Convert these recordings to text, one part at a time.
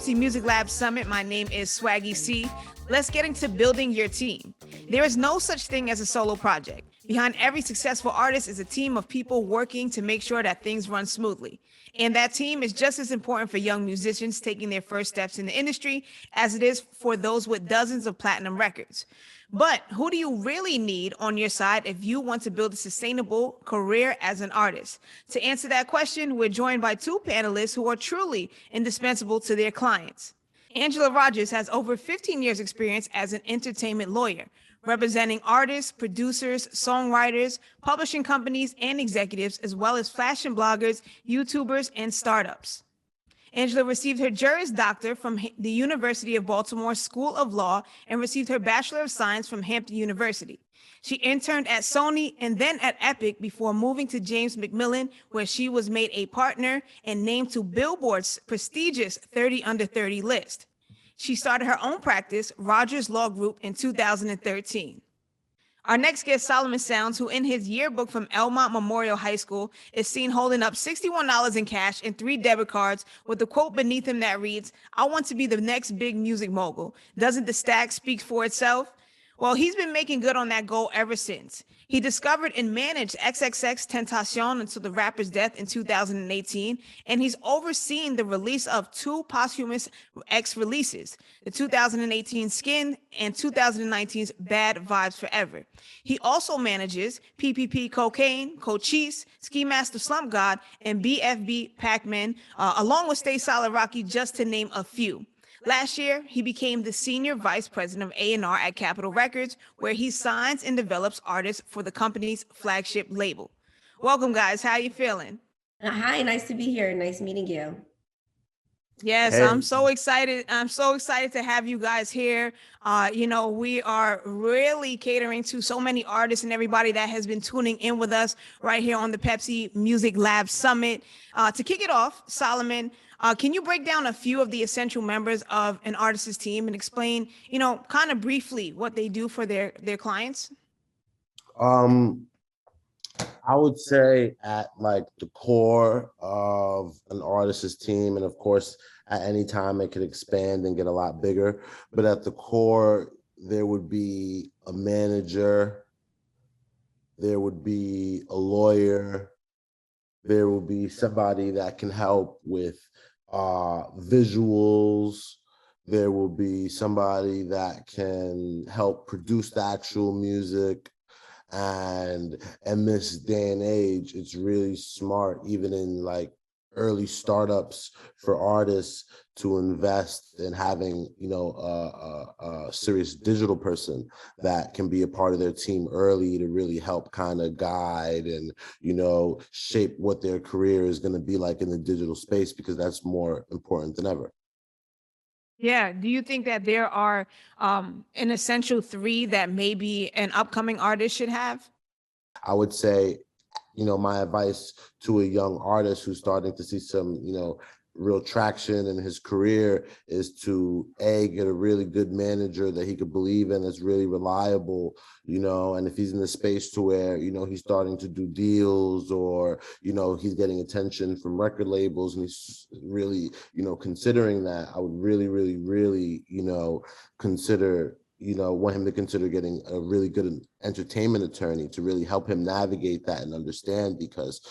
Pepsi Music Lab Summit. My name is Swaggy C. Let's get into building your team. There is no such thing as a solo project. Behind every successful artist is a team of people working to make sure that things run smoothly. And that team is just as important for young musicians taking their first steps in the industry as it is for those with dozens of platinum records. But who do you really need on your side if you want to build a sustainable career as an artist? To answer that question, we're joined by two panelists who are truly indispensable to their clients. Angela Rogers has over 15 years experience as an entertainment lawyer, representing artists, producers, songwriters, publishing companies, and executives, as well as fashion bloggers, YouTubers, and startups. Angela received her Juris Doctor from the University of Baltimore School of Law and received her Bachelor of Science from Hampton University. She interned at Sony and then at Epic before moving to James McMillan, where she was made a partner and named to Billboard's prestigious 30 Under 30 list. She started her own practice, Rogers Law Group, in 2013. Our next guest, Solomon Sounds, who in his yearbook from Elmont Memorial High School is seen holding up $61 in cash and 3 debit cards with a quote beneath him that reads, "I want to be the next big music mogul. Doesn't the stack speak for itself?" Well, he's been making good on that goal ever since. He discovered and managed XXX Tentacion until the rapper's death in 2018, and he's overseen the release of 2 posthumous X releases, the 2018 Skin and 2019's Bad Vibes Forever. He also manages PPP Cocaine, Cochise, Ski Master Slump God, and BFB Pac-Man, along with Stay Solid Rocky, just to name a few. Last year, he became the Senior Vice President of A&R at Capitol Records, where he signs and develops artists for the company's flagship label. Welcome, guys. How you feeling? Hi, nice to be here. Nice meeting you. Yes, Hey. I'm so excited. I'm so excited to have you guys here. We are really catering to so many artists and everybody that has been tuning in with us right here on the Pepsi Music Lab Summit. To kick it off, Solomon, can you break down a few of the essential members of an artist's team and explain, kind of briefly what they do for their clients? I would say at like the core of an artist's team, and of course, at any time it could expand and get a lot bigger, but at the core, there would be a manager, there would be a lawyer, there will be somebody that can help with visuals, there will be somebody that can help produce the actual music. And in this day and age, it's really smart, even in like early startups, for artists to invest in having, a serious digital person that can be a part of their team early to really help kind of guide and, shape what their career is going to be like in the digital space, because that's more important than ever. Yeah. Do you think that there are an essential 3 that maybe an upcoming artist should have? I would say, my advice to a young artist who's starting to see some, real traction in his career is to get a really good manager that he could believe in, that's really reliable, and if he's in the space to where, he's starting to do deals, or, he's getting attention from record labels and he's really, considering that, I would really, really, really, consider want him to consider getting a really good entertainment attorney to really help him navigate that and understand, because,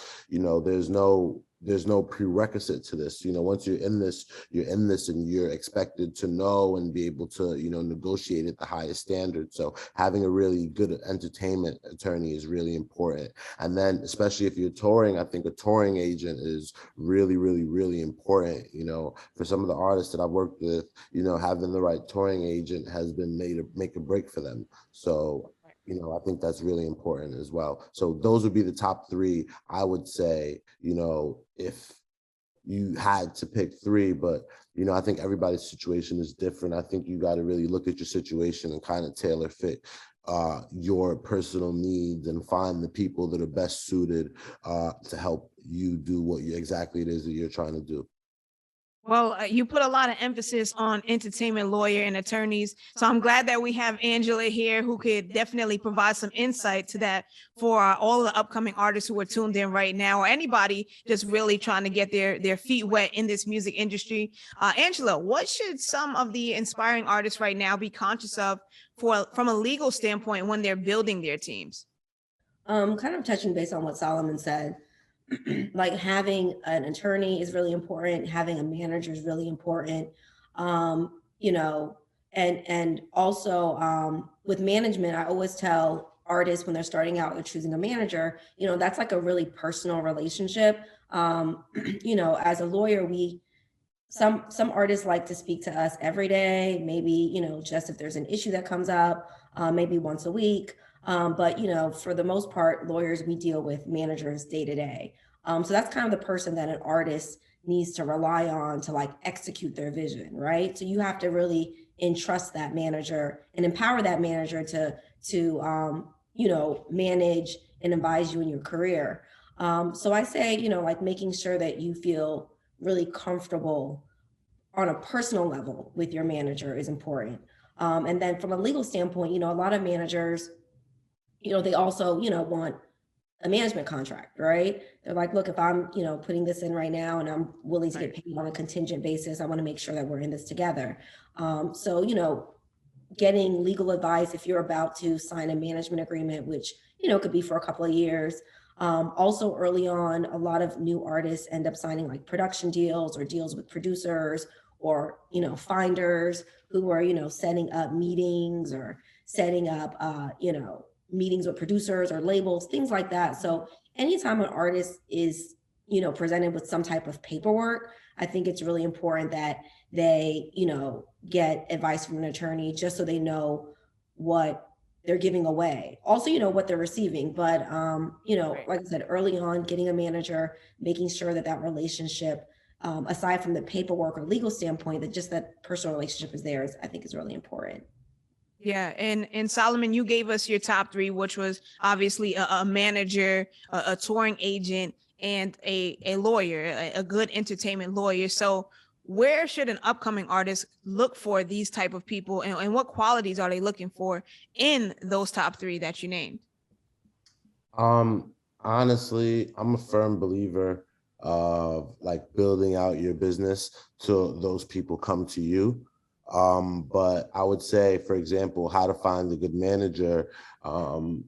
there's no prerequisite to this. Once you're in this and you're expected to know and be able to, negotiate at the highest standard. So having a really good entertainment attorney is really important. And then, especially if you're touring, I think a touring agent is really, really, really important. For some of the artists that I've worked with, having the right touring agent has been make a break for them. So I think that's really important as well. So those would be the top 3, I would say, if you had to pick 3, but, I think everybody's situation is different. I think you got to really look at your situation and kind of tailor fit your personal needs and find the people that are best suited to help you do what exactly it is that you're trying to do. Well, you put a lot of emphasis on entertainment lawyer and attorneys. So I'm glad that we have Angela here who could definitely provide some insight to that for all the upcoming artists who are tuned in right now, or anybody just really trying to get their feet wet in this music industry. Angela, what should some of the inspiring artists right now be conscious of from a legal standpoint when they're building their teams? Kind of touching base on what Solomon said, like having an attorney is really important, having a manager is really important. You know, and also with management, I always tell artists when they're starting out or choosing a manager, that's like a really personal relationship. As a lawyer, some artists like to speak to us every day, maybe, just if there's an issue that comes up, maybe once a week. But for the most part, lawyers, we deal with managers day to day. So that's kind of the person that an artist needs to rely on to like execute their vision, right? So you have to really entrust that manager and empower that manager to manage and advise you in your career. So I say, like making sure that you feel really comfortable on a personal level with your manager is important. And then from a legal standpoint, a lot of managers, they also, want a management contract, right? They're like, look, if I'm, putting this in right now and I'm willing to get paid on a contingent basis, I want to make sure that we're in this together. So, getting legal advice if you're about to sign a management agreement, which, could be for a couple of years. Also early on, a lot of new artists end up signing like production deals or deals with producers or, finders who are, setting up meetings or setting up, meetings with producers or labels, things like that. So anytime an artist is, presented with some type of paperwork, I think it's really important that they, get advice from an attorney just so they know what they're giving away. Also, what they're receiving. But, like I said, early on, getting a manager, making sure that relationship, aside from the paperwork or legal standpoint, that just that personal relationship is there, I think is really important. Yeah, and Solomon, you gave us your top three, which was obviously a manager, a touring agent, and a lawyer, a good entertainment lawyer. So where should an upcoming artist look for these type of people, and what qualities are they looking for in those top three that you named? Um, Honestly, I'm a firm believer of like building out your business till those people come to you. But I would say, for example, how to find a good manager. Um,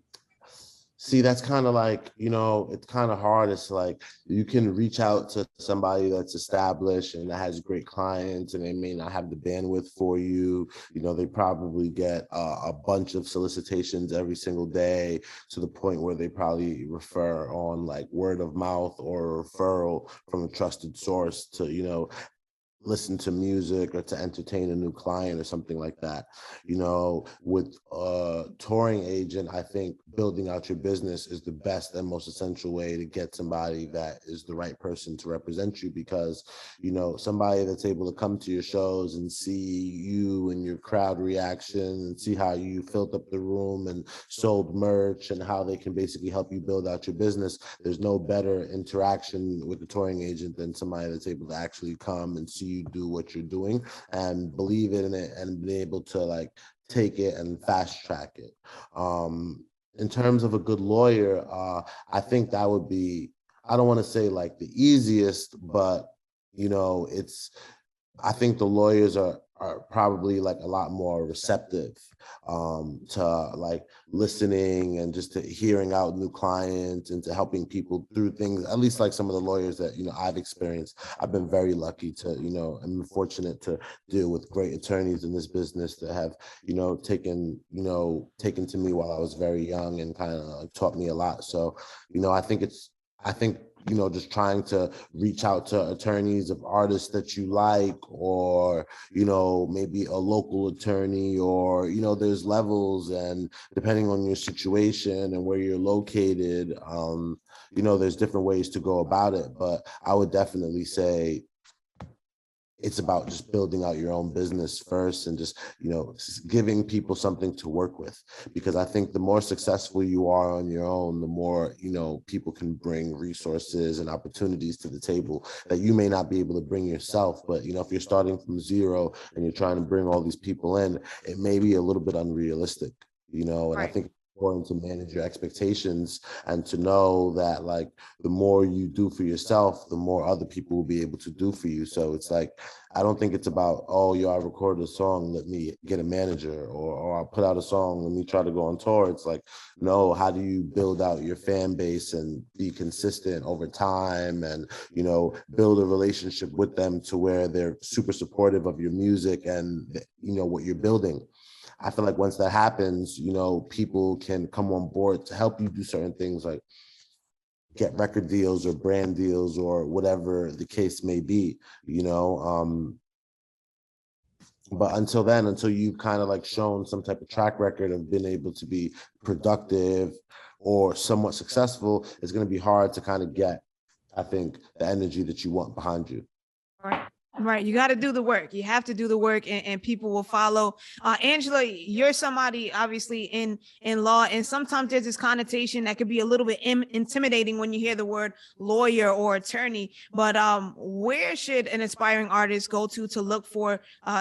See, that's kind of like, it's kind of hard. It's like you can reach out to somebody that's established and that has great clients, and they may not have the bandwidth for you. They probably get a bunch of solicitations every single day to the point where they probably refer on like word of mouth or referral from a trusted source to, listen to music or to entertain a new client or something like that. With a touring agent, I think building out your business is the best and most essential way to get somebody that is the right person to represent you, because somebody that's able to come to your shows and see you and your crowd reaction and see how you filled up the room and sold merch and how they can basically help you build out your business. There's no better interaction with the touring agent than somebody that's able to actually come and see you do what you're doing and believe in it and be able to like take it and fast track it. In terms of a good lawyer, I think that would be, I don't want to say like the easiest, but it's, I think the lawyers are probably like a lot more receptive to like listening and just to hearing out new clients and to helping people through things. At least like some of the lawyers that I've experienced, I've been very lucky to I'm fortunate to deal with great attorneys in this business that have taken to me while I was very young and kind of taught me a lot. So I think just trying to reach out to attorneys of artists that you like, or, maybe a local attorney, or, there's levels, and depending on your situation and where you're located, there's different ways to go about it. But I would definitely say it's about just building out your own business first and just, giving people something to work with. Because I think the more successful you are on your own, the more, people can bring resources and opportunities to the table that you may not be able to bring yourself. But, if you're starting from zero and you're trying to bring all these people in, it may be a little bit unrealistic, and I Right. think it's important to manage your expectations and to know that, like, the more you do for yourself, the more other people will be able to do for you. So it's like, I don't think it's about, oh, I recorded a song, let me get a manager, or I'll put out a song, let me try to go on tour. It's like, no, how do you build out your fan base and be consistent over time and, build a relationship with them to where they're super supportive of your music and, what you're building. I feel like once that happens, people can come on board to help you do certain things, like get record deals or brand deals or whatever the case may be, but until then, until you've kind of like shown some type of track record of being able to be productive or somewhat successful, it's going to be hard to kind of get, I think, the energy that you want behind you. Right. Right. You got to do the work. You have to do the work, and people will follow. Angela, you're somebody obviously in law, and sometimes there's this connotation that could be a little bit intimidating when you hear the word lawyer or attorney. But where should an aspiring artist go to look for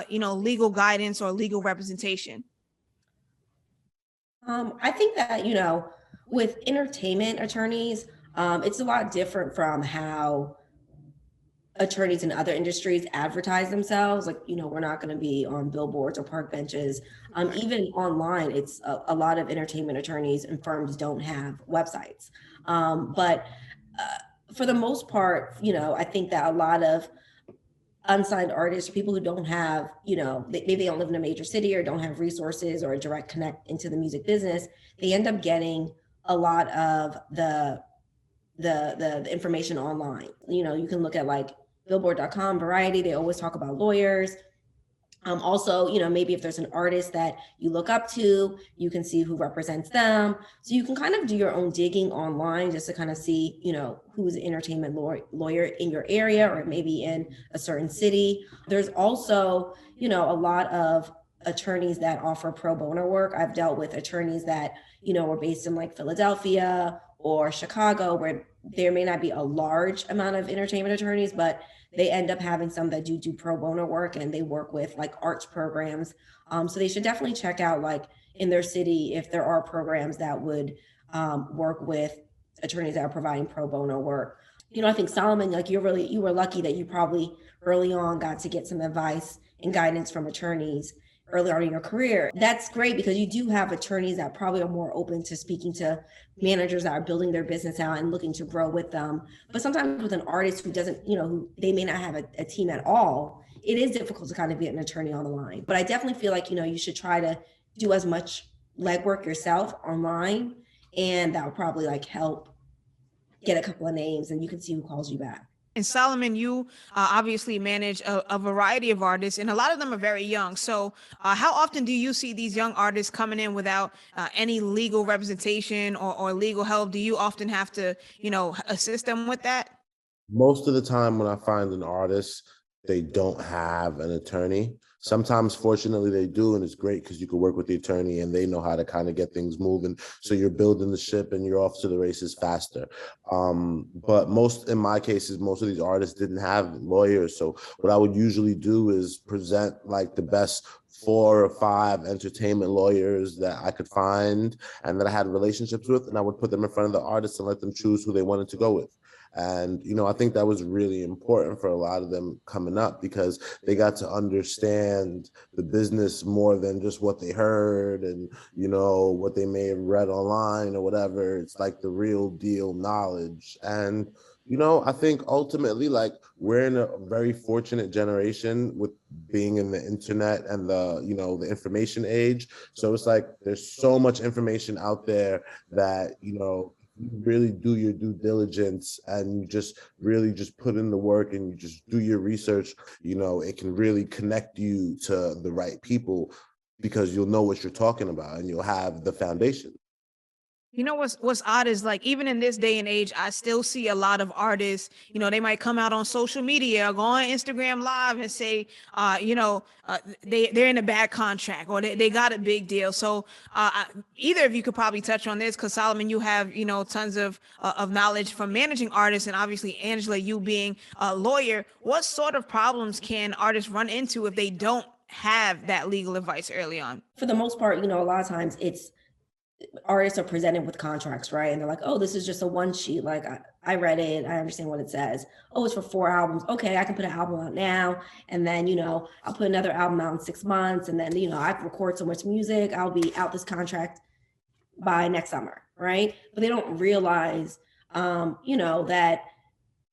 legal guidance or legal representation? I think that, with entertainment attorneys, it's a lot different from how attorneys in other industries advertise themselves. Like, we're not going to be on billboards or park benches. Even online, it's a lot of entertainment attorneys and firms don't have websites. But for the most part, I think that a lot of unsigned artists, people who don't have, maybe they don't live in a major city or don't have resources or a direct connect into the music business, they end up getting a lot of the information online. You can look at like billboard.com, Variety, they always talk about lawyers. Also, maybe if there's an artist that you look up to, you can see who represents them. So you can kind of do your own digging online just to kind of see, who's an entertainment lawyer in your area or maybe in a certain city. There's also, a lot of attorneys that offer pro bono work. I've dealt with attorneys that, were based in like Philadelphia or Chicago, where there may not be a large amount of entertainment attorneys, but they end up having some that do pro bono work, and they work with like arts programs. So they should definitely check out, like in their city, if there are programs that would work with attorneys that are providing pro bono work. I think Solomon, like you were lucky that you probably early on got to get some advice and guidance from attorneys early on in your career. That's great because you do have attorneys that probably are more open to speaking to managers that are building their business out and looking to grow with them. But sometimes with an artist who doesn't, who they may not have a team at all, it is difficult to kind of get an attorney on the line. But I definitely feel like, you should try to do as much legwork yourself online, and that will probably like help get a couple of names and you can see who calls you back. And Solomon, you obviously manage a variety of artists, and a lot of them are very young. So how often do you see these young artists coming in without any legal representation or legal help? Do you often have to, assist them with that? Most of the time when I find an artist, they don't have an attorney. Sometimes, fortunately, they do, and it's great because you can work with the attorney and they know how to kind of get things moving. So you're building the ship and you're off to the races faster. But in my cases, most of these artists didn't have lawyers. So what I would usually do is present like the best 4 or 5 entertainment lawyers that I could find and that I had relationships with, and I would put them in front of the artists and let them choose who they wanted to go with. And, I think that was really important for a lot of them coming up because they got to understand the business more than just what they heard and, what they may have read online or whatever. It's like the real deal knowledge. And, I think ultimately, like, we're in a very fortunate generation with being in the internet and the information age. So it's like there's so much information out there that, you really do your due diligence and you just really just put in the work and you just do your research, it can really connect you to the right people because you'll know what you're talking about and you'll have the foundation. You know what's odd is like even in this day and age, I still see a lot of artists. They might come out on social media, or go on Instagram Live, and say, they're in a bad contract, or they got a big deal. So either of you could probably touch on this, because Solomon, you have tons of knowledge from managing artists, and obviously Angela, you being a lawyer. What sort of problems can artists run into if they don't have that legal advice early on? For the most part, a lot of times it's artists are presented with contracts, right? And they're like, oh, this is just a one sheet. Like, I read it. I understand what it says. Oh, it's for 4 albums. Okay, I can put an album out now. And then, I'll put another album out in 6 months. And then, I record so much music. I'll be out this contract by next summer, right? But they don't realize, that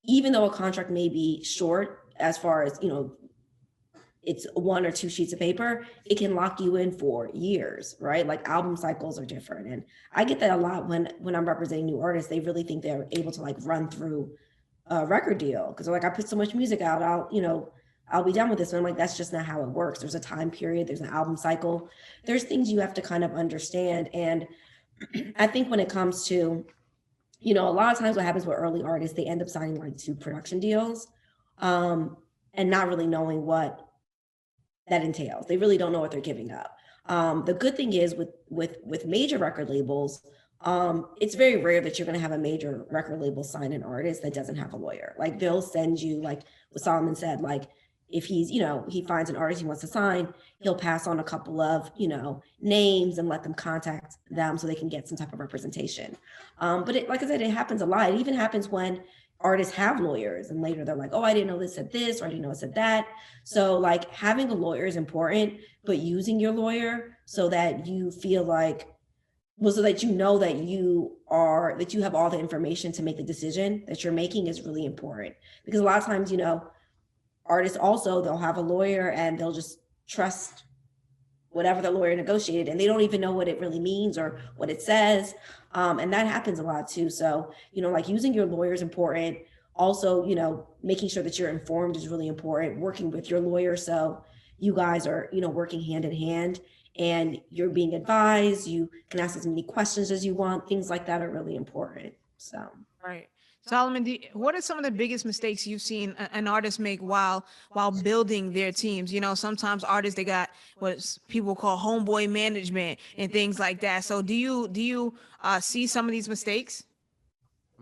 even though a contract may be short as far as, it's 1 or 2 sheets of paper, it can lock you in for years, right? Like album cycles are different. And I get that a lot when I'm representing new artists. They really think they're able to like run through a record deal because they're like, I put so much music out, I'll be done with this. And I'm like, that's just not how it works. There's a time period, there's an album cycle. There's things you have to kind of understand. And I think when it comes to, a lot of times what happens with early artists, they end up signing like 2 production deals and not really knowing what that entails. They really don't know what they're giving up. The good thing is with major record labels, it's very rare that you're going to have a major record label sign an artist that doesn't have a lawyer. Like they'll send you, like what Solomon said, like if he's, he finds an artist he wants to sign, he'll pass on a couple of, names and let them contact them so they can get some type of representation. But like I said, it happens a lot. It even happens when artists have lawyers and later they're like, oh, I didn't know this said this, or I didn't know it said that. So like having a lawyer is important, but using your lawyer so that you feel like, well, so that that you have all the information to make the decision that you're making is really important. Because a lot of times, artists also, they'll have a lawyer and they'll just trust whatever the lawyer negotiated, and they don't even know what it really means or what it says. And that happens a lot too. So, like using your lawyer is important. Also, making sure that you're informed is really important. Working with your lawyer so you guys are, working hand in hand and you're being advised. You can ask as many questions as you want. Things like that are really important. So. Right. Solomon, what are some of the biggest mistakes you've seen an artist make while building their teams? Sometimes artists, they got what people call homeboy management and things like that. So do you see some of these mistakes?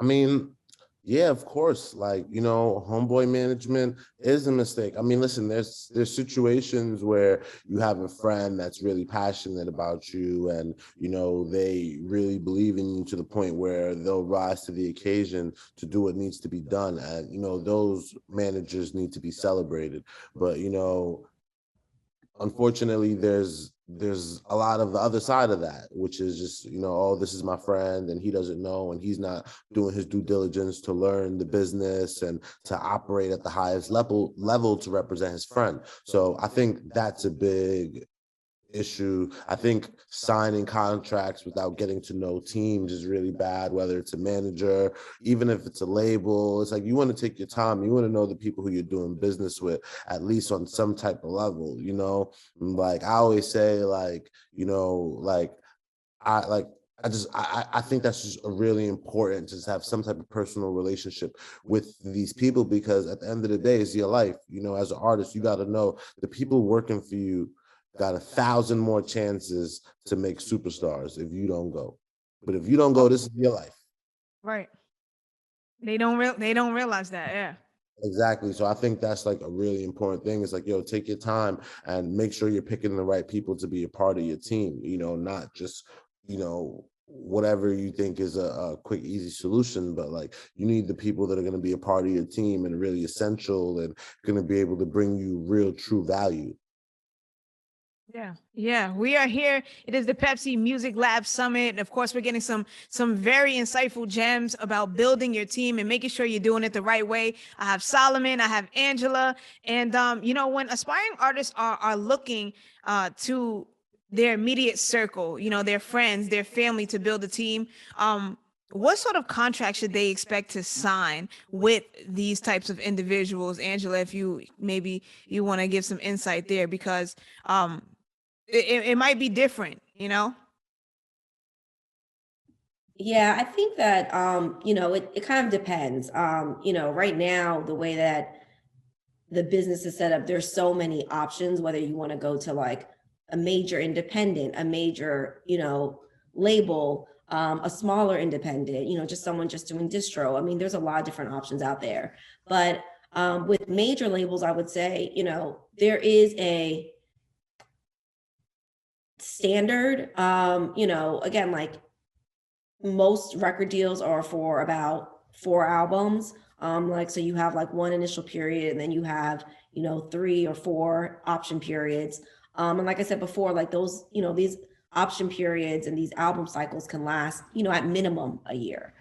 I mean, yeah, of course. Like, homeboy management is a mistake. I mean, listen, there's situations where you have a friend that's really passionate about you and, they really believe in you to the point where they'll rise to the occasion to do what needs to be done. And, those managers need to be celebrated. But, unfortunately, there's a lot of the other side of that, which is just, oh, this is my friend and he doesn't know and he's not doing his due diligence to learn the business and to operate at the highest level to represent his friend. So I think that's a big issue. I think signing contracts without getting to know teams is really bad, whether it's a manager, even if it's a label. It's like you want to take your time. You want to know the people who you're doing business with, at least on some type of level, like I always say, I think that's just a really important to have some type of personal relationship with these people, because at the end of the day, it's your life. As an artist, you got to know the people working for you got 1,000 more chances to make superstars if you don't go. But if you don't go, this is your life. Right. They don't realize that. Yeah. Exactly. So I think that's like a really important thing. It's like, take your time and make sure you're picking the right people to be a part of your team, not just, whatever you think is a quick, easy solution, but like you need the people that are going to be a part of your team and really essential and going to be able to bring you real, true value. Yeah, we are here. It is the Pepsi Music Lab Summit. And of course, we're getting some very insightful gems about building your team and making sure you're doing it the right way. I have Solomon, I have Angela, and when aspiring artists are looking to their immediate circle, their friends, their family, to build a team, what sort of contract should they expect to sign with these types of individuals? Angela, if you want to give some insight there, because it might be different. Yeah, I think that, it kind of depends. Right now, the way that the business is set up, there's so many options, whether you want to go to like a major independent, a major, label, a smaller independent, just someone just doing distro. I mean, there's a lot of different options out there. But with major labels, I would say, there is a standard, again, like most record deals are for about 4 albums. Like, so you have like one initial period and then you have, 3 or 4 option periods. And like I said before, like those, these option periods and these album cycles can last, at minimum a year.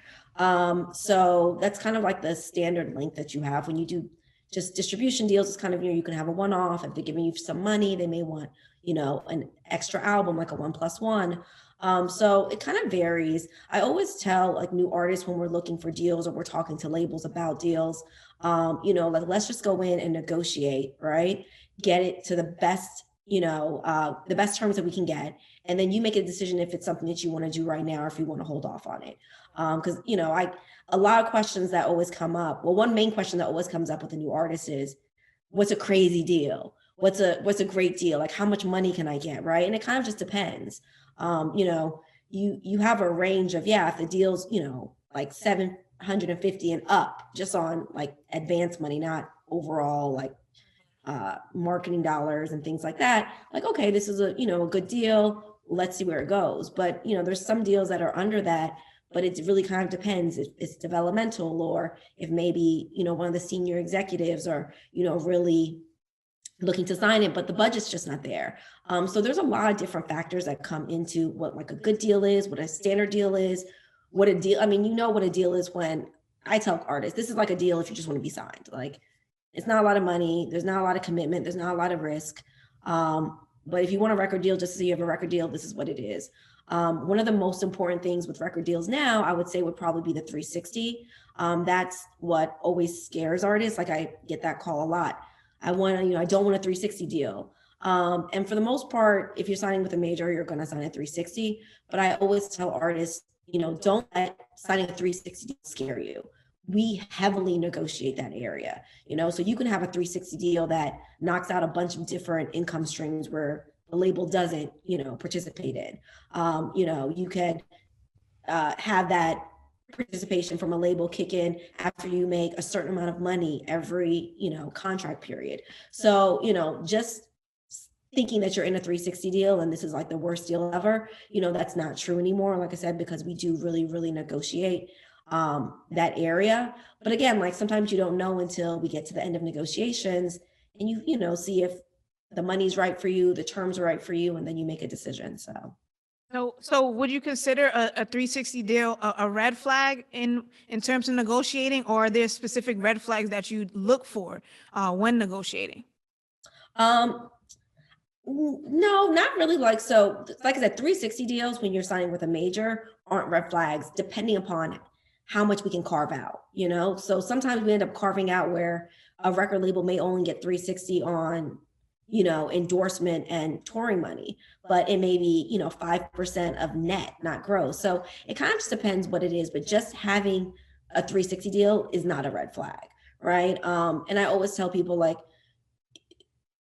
So that's kind of like the standard length that you have when you do just distribution deals. It's kind of, you can have a one-off. If they're giving you some money, they may want, an extra album, like a 1+1. So it kind of varies. I always tell like new artists when we're looking for deals or we're talking to labels about deals, like let's just go in and negotiate, right? Get it to the best, the best terms that we can get. And then you make a decision if it's something that you want to do right now or if you want to hold off on it. Because, a lot of questions that always come up. Well, one main question that always comes up with a new artist is, what's a crazy deal? What's a great deal? Like, how much money can I get, right? And it kind of just depends. You have a range of, if the deal's, like 750 and up just on like advance money, not overall like marketing dollars and things like that. Like, okay, this is a good deal. Let's see where it goes. But there's some deals that are under that, but it really kind of depends if it's developmental or if maybe one of the senior executives are really looking to sign it, but the budget's just not there. So there's a lot of different factors that come into what like a good deal is, what a standard deal is, what a deal. I mean, what a deal is when I tell artists, this is like a deal if you just want to be signed. Like, it's not a lot of money. There's not a lot of commitment. There's not a lot of risk. But if you want a record deal, just so you have a record deal, this is what it is. One of the most important things with record deals now, I would say, would probably be the 360. That's what always scares artists. Like, I get that call a lot. I don't want a 360 deal. And for the most part, if you're signing with a major, you're going to sign a 360. But I always tell artists, don't let signing a 360 deal scare you. We heavily negotiate that area, so you can have a 360 deal that knocks out a bunch of different income streams where the label doesn't, participate in. You could have that participation from a label kick in after you make a certain amount of money every, contract period. So, just thinking that you're in a 360 deal and this is like the worst deal ever, that's not true anymore. Like I said, because we do really, really negotiate that area. But again, like sometimes you don't know until we get to the end of negotiations and you see if the money's right for you, the terms are right for you, and then you make a decision. So would you consider a 360 deal a red flag in terms of negotiating, or are there specific red flags that you look for when negotiating? No, not really. Like I said, 360 deals when you're signing with a major aren't red flags, depending upon how much we can carve out, So sometimes we end up carving out where a record label may only get 360 on, endorsement and touring money, but it may be, 5% of net, not gross. So it kind of just depends what it is, but just having a 360 deal is not a red flag, right? And I always tell people, like,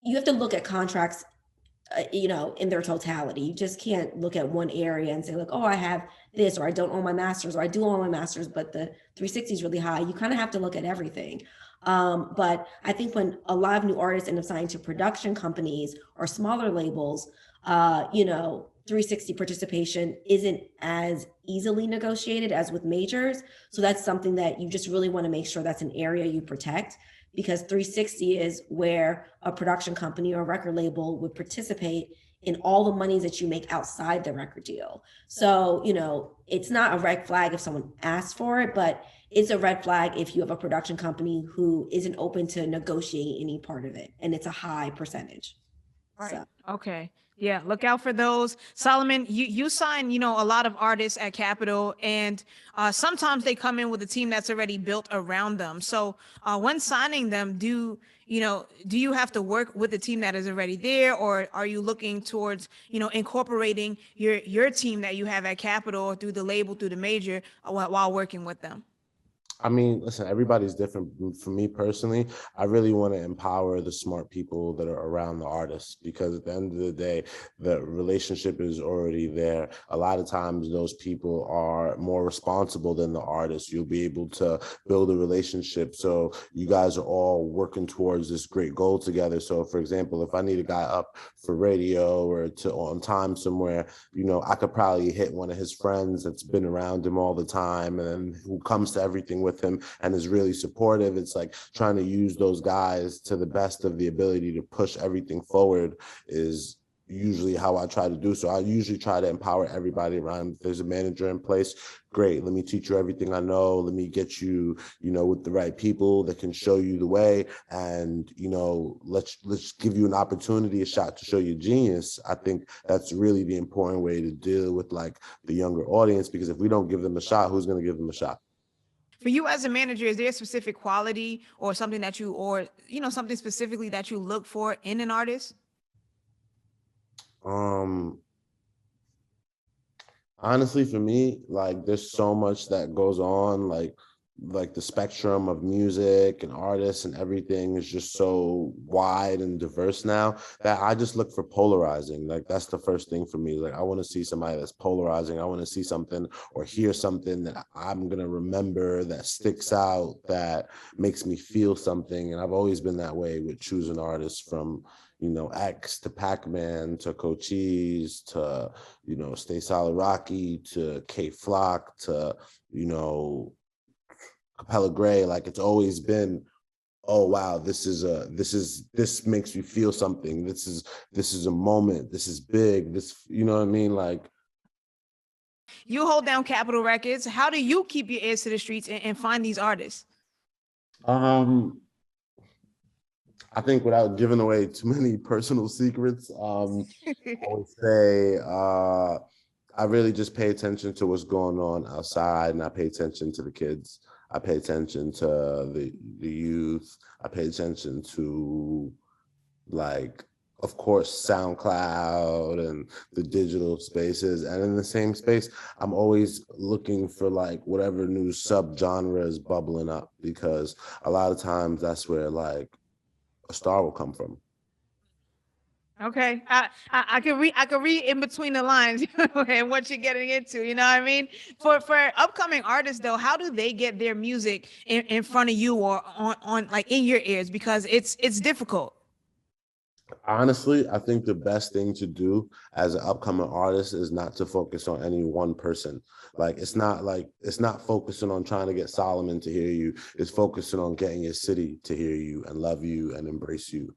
you have to look at contracts in their totality. You just can't look at one area and say like, oh, I have this, or I don't own my masters, or I do own my masters, but the 360 is really high. You kind of have to look at everything. But I think when a lot of new artists end up signing to production companies or smaller labels, 360 participation isn't as easily negotiated as with majors. So that's something that you just really want to make sure that's an area you protect, because 360 is where a production company or a record label would participate in all the monies that you make outside the record deal. So, it's not a red flag if someone asks for it, but it's a red flag if you have a production company who isn't open to negotiating any part of it, and it's a high percentage. Right. So. Okay. Yeah, look out for those. Solomon, you sign, a lot of artists at Capitol, and sometimes they come in with a team that's already built around them. So when signing them, do you have to work with the team that is already there, or are you looking towards, incorporating your team that you have at Capitol through the label, through the major, while working with them? I mean, listen, everybody's different. For me personally, I really want to empower the smart people that are around the artists, because at the end of the day, the relationship is already there. A lot of times those people are more responsible than the artist. You'll be able to build a relationship. So you guys are all working towards this great goal together. So for example, if I need a guy up for radio or to on time somewhere, I could probably hit one of his friends that's been around him all the time and who comes to everything with him and is really supportive. It's like trying to use those guys to the best of the ability to push everything forward is usually how I try to do. So I usually try to empower everybody around. If there's a manager in place, great. Let me teach you everything I know. Let me get you, with the right people that can show you the way. And, let's give you an opportunity, a shot to show your genius. I think that's really the important way to deal with like the younger audience, because if we don't give them a shot, who's going to give them a shot? For you as a manager, is there a specific quality or something something specifically that you look for in an artist? Um, Honestly, for me, like there's so much that goes on, like the spectrum of music and artists and everything is just so wide and diverse now that I just look for polarizing. Like that's the first thing for me. Like I want to see somebody that's polarizing. I want to see something or hear something that I'm gonna remember, that sticks out, that makes me feel something. And I've always been that way with choosing artists, from X to Pac-Man to Cochise to Stay Solid Rocky to K Flock to Capella Gray. Like it's always been, oh wow, this makes me feel something. This is a moment. This is big. This, you know what I mean? Like You hold down Capitol Records. How do you keep your ears to the streets and find these artists? um I think without giving away too many personal secrets, I would say I really just pay attention to what's going on outside, and I pay attention to the kids. I pay attention to the youth. I pay attention to, like, of course, SoundCloud and the digital spaces. And in the same space, I'm always looking for like whatever new subgenre is bubbling up, because a lot of times that's where like a star will come from. Okay, I can read in between the lines and what you're getting into. You know what I mean? For upcoming artists though, how do they get their music in front of you or on like in your ears? Because it's difficult. Honestly, I think the best thing to do as an upcoming artist is not to focus on any one person. It's not focusing on trying to get Solomon to hear you. It's focusing on getting your city to hear you and love you and embrace you,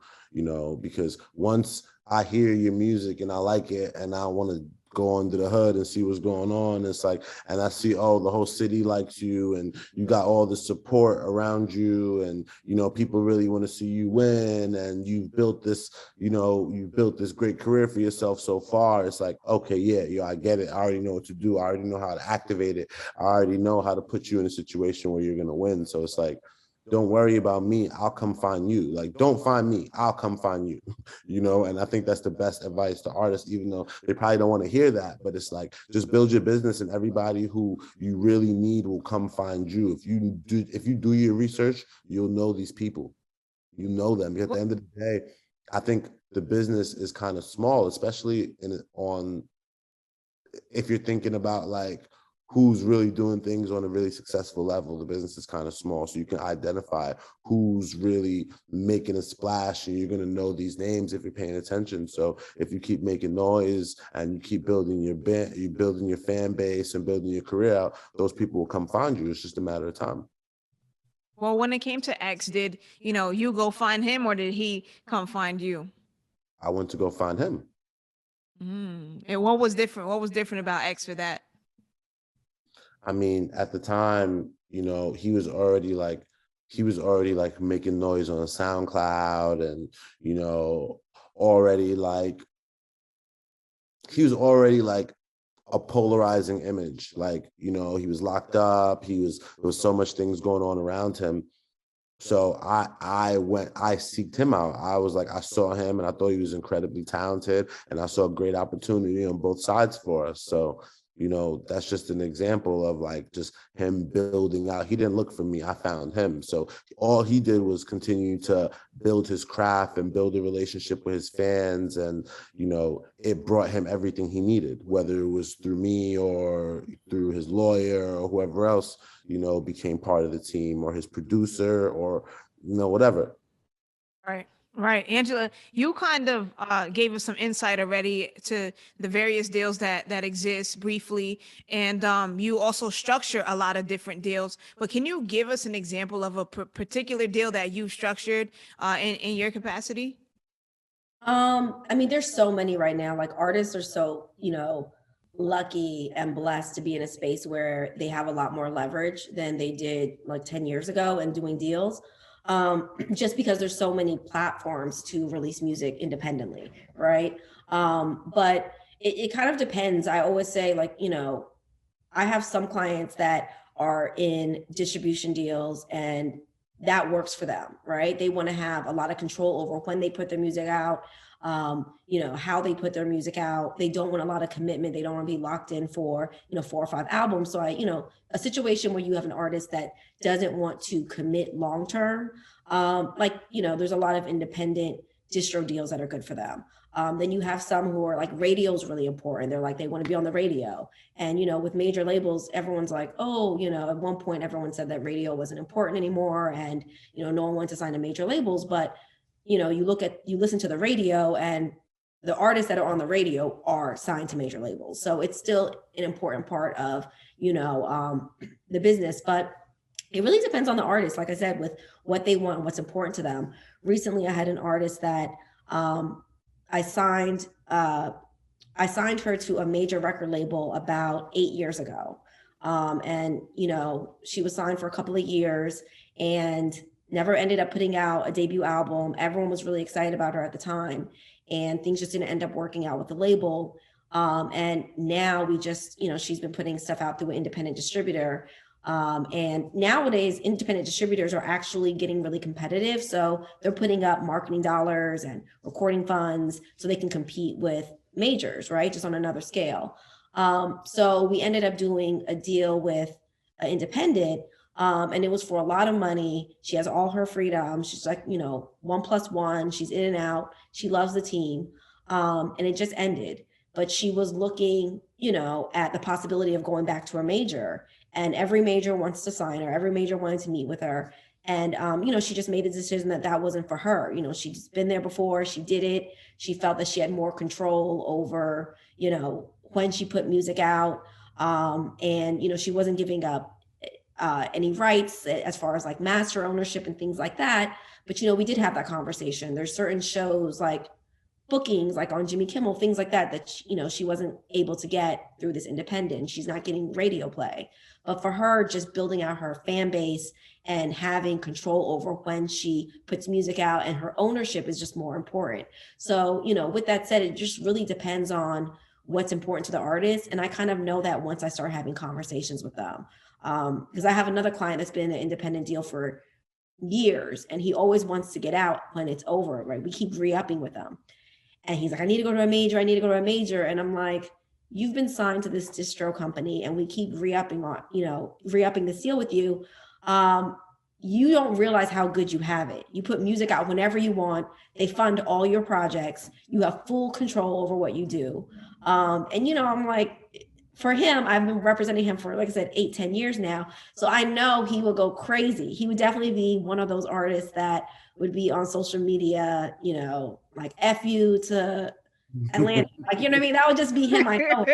because once I hear your music and I like it and I want to go under the hood and see what's going on, it's like, and I see, oh, the whole city likes you and you got all the support around you, and people really want to see you win, and you've built this great career for yourself so far. It's like, okay, yeah, I get it. I already know what to do. I already know how to activate it. I already know how to put you in a situation where you're going to win. So it's like, don't worry about me. I'll come find you. Like, don't find me. I'll come find you. And I think that's the best advice to artists, even though they probably don't want to hear that. But it's like, just build your business, and everybody who you really need will come find you. If you do your research, you'll know these people. You know them. At the end of the day, I think the business is kind of small, especially if you're thinking about like who's really doing things on a really successful level. The business is kind of small, so you can identify who's really making a splash, and you're going to know these names if you're paying attention. So if you keep making noise and you keep building your band, you're building your fan base and building your career out, those people will come find you. It's just a matter of time. Well, when it came to X, did you go find him or did he come find you? I went to go find him. And what was different? What was different about X for that? I mean, at the time, he was already like making noise on SoundCloud, and already like he was already like a polarizing image. Like, you know, he was locked up. There was so much things going on around him. So I seeked him out. I was like, I saw him and I thought he was incredibly talented, and I saw a great opportunity on both sides for us. So, you know, that's just an example of like just him building out. He didn't look for me, I found him. So all he did was continue to build his craft and build a relationship with his fans. And, you know, it brought him everything he needed, whether it was through me or through his lawyer or whoever else, you know, became part of the team, or his producer, or, you know, whatever. Right. Right. Angela, you kind of gave us some insight already to the various deals that exist briefly. And you also structure a lot of different deals. But can you give us an example of a particular deal that you've structured in your capacity? I mean, there's so many right now. Like artists are so, you know, lucky and blessed to be in a space where they have a lot more leverage than they did like 10 years ago and doing deals. Just because there's so many platforms to release music independently, right? But it kind of depends. I always say, like, you know, I have some clients that are in distribution deals and that works for them, right? They want to have a lot of control over when they put their music out, you know, how they put their music out. They don't want a lot of commitment. They don't want to be locked in for, you know, 4 or 5 albums. So you know, a situation where you have an artist that doesn't want to commit long term, like, you know, there's a lot of independent distro deals that are good for them. Then you have some who are like, radio is really important. They're like, they want to be on the radio. And, you know, with major labels, everyone's like, oh, you know, at one point, everyone said that radio wasn't important anymore. And, you know, no one wanted to sign to major labels. But, you know, you listen to the radio, and the artists that are on the radio are signed to major labels. So it's still an important part of, you know, the business. But it really depends on the artist, like I said, with what they want and what's important to them. Recently, I had an artist that I signed her to a major record label about 8 years ago. And, you know, she was signed for a couple of years and never ended up putting out a debut album. Everyone was really excited about her at the time, and things just didn't end up working out with the label. And now we just, you know, she's been putting stuff out through an independent distributor. And nowadays, independent distributors are actually getting really competitive. So they're putting up marketing dollars and recording funds so they can compete with majors, right? Just on another scale. So we ended up doing a deal with an independent, and it was for a lot of money. She has all her freedom. She's like, you know, 1+1. She's in and out. She loves the team. And it just ended. But she was looking, you know, at the possibility of going back to a major. And every major wants to sign her. Every major wanted to meet with her. And, you know, she just made a decision that that wasn't for her. You know, she's been there before. She did it. She felt that she had more control over, you know, when she put music out. And, you know, she wasn't giving up any rights as far as like master ownership and things like that. But, you know, we did have that conversation. There's certain shows like bookings, like on Jimmy Kimmel, things like that, that, you know, she wasn't able to get through this independent. She's not getting radio play. But for her, just building out her fan base and having control over when she puts music out, and her ownership is just more important. So, you know, with that said, it just really depends on what's important to the artist. And I kind of know that once I start having conversations with them. Because I have another client that's been in an independent deal for years, and he always wants to get out when it's over, right? We keep re-upping with them. And he's like, I need to go to a major. I need to go to a major. And I'm like, you've been signed to this distro company, and we keep re-upping this deal with you. You don't realize how good you have it. You put music out whenever you want. They fund all your projects. You have full control over what you do. And, you know, I'm like, for him, I've been representing him for, like I said, 8-10 years now. So I know he will go crazy. He would definitely be one of those artists that would be on social media, you know, like F you to Atlanta, like, you know what I mean? That would just be him. I know.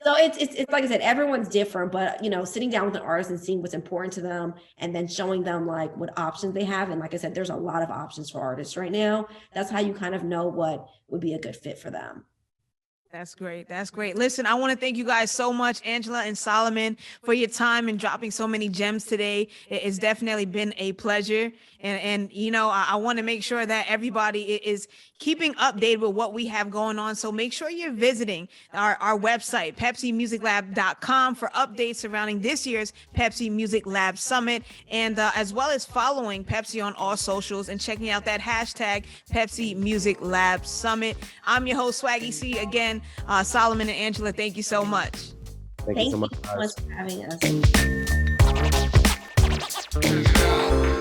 So it's like I said, everyone's different, but, you know, sitting down with an artist and seeing what's important to them, and then showing them like what options they have. And like I said, there's a lot of options for artists right now. That's how you kind of know what would be a good fit for them. That's great. That's great. Listen, I want to thank you guys so much, Angela and Solomon, for your time and dropping so many gems today. It's definitely been a pleasure. And you know, I want to make sure that everybody is keeping updated with what we have going on. So make sure you're visiting our website, PepsiMusicLab.com, for updates surrounding this year's Pepsi Music Lab Summit, and as well as following Pepsi on all socials and checking out that hashtag Pepsi Music Lab Summit. I'm your host, Swaggy C. Again, Solomon and Angela, thank you so much. Thank you so much, for having us.